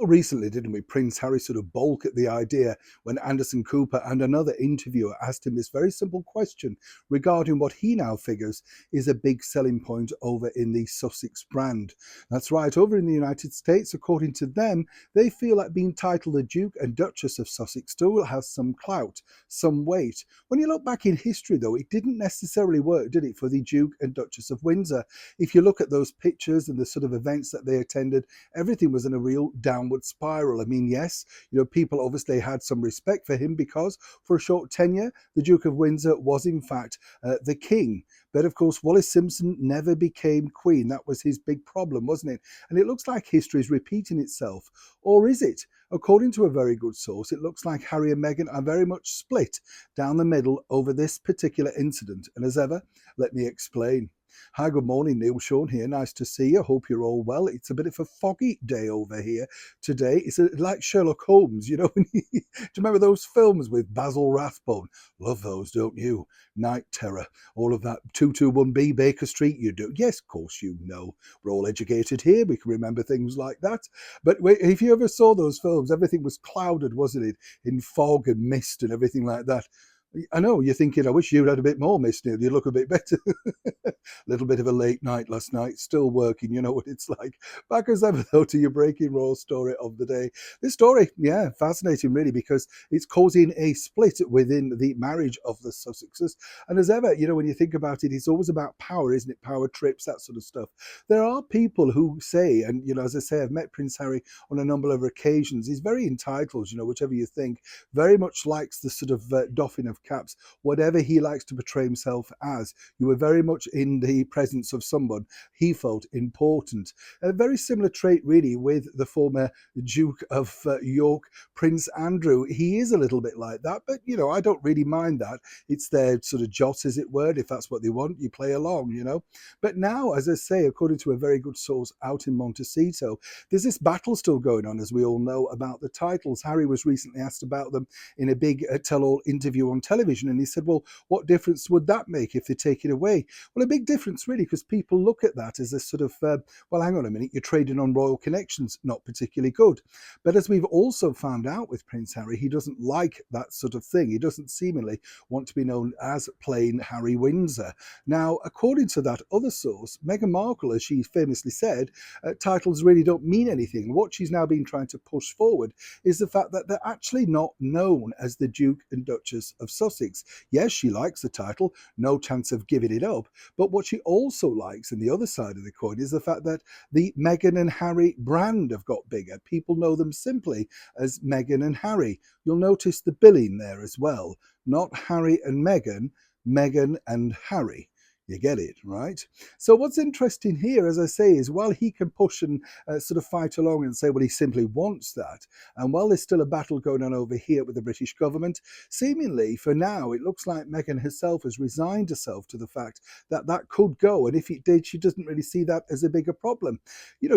Recently, didn't we? Prince Harry sort of balked at the idea when Anderson Cooper and another interviewer asked him this very simple question regarding what he now figures is a big selling point over in the Sussex brand. That's right, over in the United States, according to them, they feel like being titled the Duke and Duchess of Sussex still has some clout, some weight. When you look back in history, though, it didn't necessarily work, did it, for the Duke and Duchess of Windsor? If you look at those pictures and the sort of events that they attended, everything was in a real downward spiral. I mean, yes, people obviously had some respect for him because for a short tenure, the Duke of Windsor was in fact the king. But of course, Wallis Simpson never became queen. That was his big problem, wasn't it? And it looks like history is repeating itself. Or is it? According to a very good source, it looks like Harry and Meghan are very much split down the middle over this particular incident. And as ever, let me explain. Hi, good morning, Neil Sean here. Nice to see you. Hope you're all well. It's a bit of a foggy day over here today. It's like Sherlock Holmes, do you remember those films with Basil Rathbone? Love those, don't you? Night Terror, all of that. 221B Baker Street, you do. Yes, of course you know. We're all educated here. We can remember things like that. But if you ever saw those films, everything was clouded, wasn't it? In fog and mist and everything like that. I know, you're thinking, I wish you'd had a bit more, Miss Neil. You look a bit better. Little bit of a late night last night, still working, you know what it's like. Back as ever, though, to your breaking raw story of the day. This story, yeah, fascinating, really, because it's causing a split within the marriage of the Sussexes. And as ever, when you think about it, it's always about power, isn't it? Power trips, that sort of stuff. There are people who say, and, as I say, I've met Prince Harry on a number of occasions. He's very entitled, whichever you think, very much likes the sort of doffing of caps, whatever he likes to portray himself as. You were very much in the presence of someone he felt important. A very similar trait, really, with the former Duke of York, Prince Andrew. He is a little bit like that, but, I don't really mind that. It's their sort of jot, as it were. If that's what they want, you play along. But now, as I say, according to a very good source out in Montecito, there's this battle still going on, as we all know, about the titles. Harry was recently asked about them in a big tell-all interview on television, and he said, well, what difference would that make if they take it away? Well, a big difference, really, because people look at that as a sort of, well, hang on a minute, you're trading on royal connections, not particularly good. But as we've also found out with Prince Harry, he doesn't like that sort of thing. He doesn't seemingly want to be known as plain Harry Windsor. Now, according to that other source, Meghan Markle, as she famously said, titles really don't mean anything. What she's now been trying to push forward is the fact that they're actually not known as the Duke and Duchess of Sussex. Yes, she likes the title, no chance of giving it up. But what she also likes, and the other side of the coin, is the fact that the Meghan and Harry brand have got bigger. People know them simply as Meghan and Harry. You'll notice the billing there as well. Not Harry and Meghan, Meghan and Harry. You get it, right? So what's interesting here, as I say, is while he can push and sort of fight along and say, well, he simply wants that, and while there's still a battle going on over here with the British government, seemingly for now, it looks like Meghan herself has resigned herself to the fact that that could go. And if it did, she doesn't really see that as a bigger problem.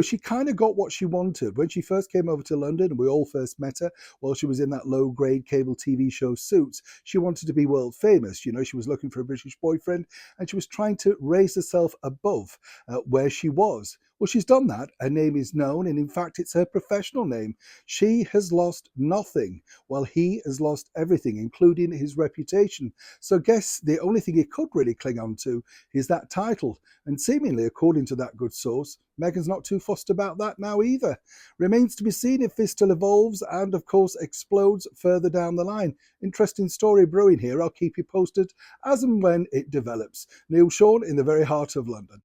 She kind of got what she wanted. When she first came over to London, and we all first met her while she was in that low-grade cable TV show Suits, she wanted to be world famous. She was looking for a British boyfriend, and she was trying to raise herself above where she was. Well, she's done that. Her name is known, and in fact, it's her professional name. She has lost nothing, while he has lost everything, including his reputation. So I guess the only thing he could really cling on to is that title. And seemingly, according to that good source, Meghan's not too fussed about that now either. Remains to be seen if this still evolves and, of course, explodes further down the line. Interesting story brewing here. I'll keep you posted as and when it develops. Neil Sean in the very heart of London.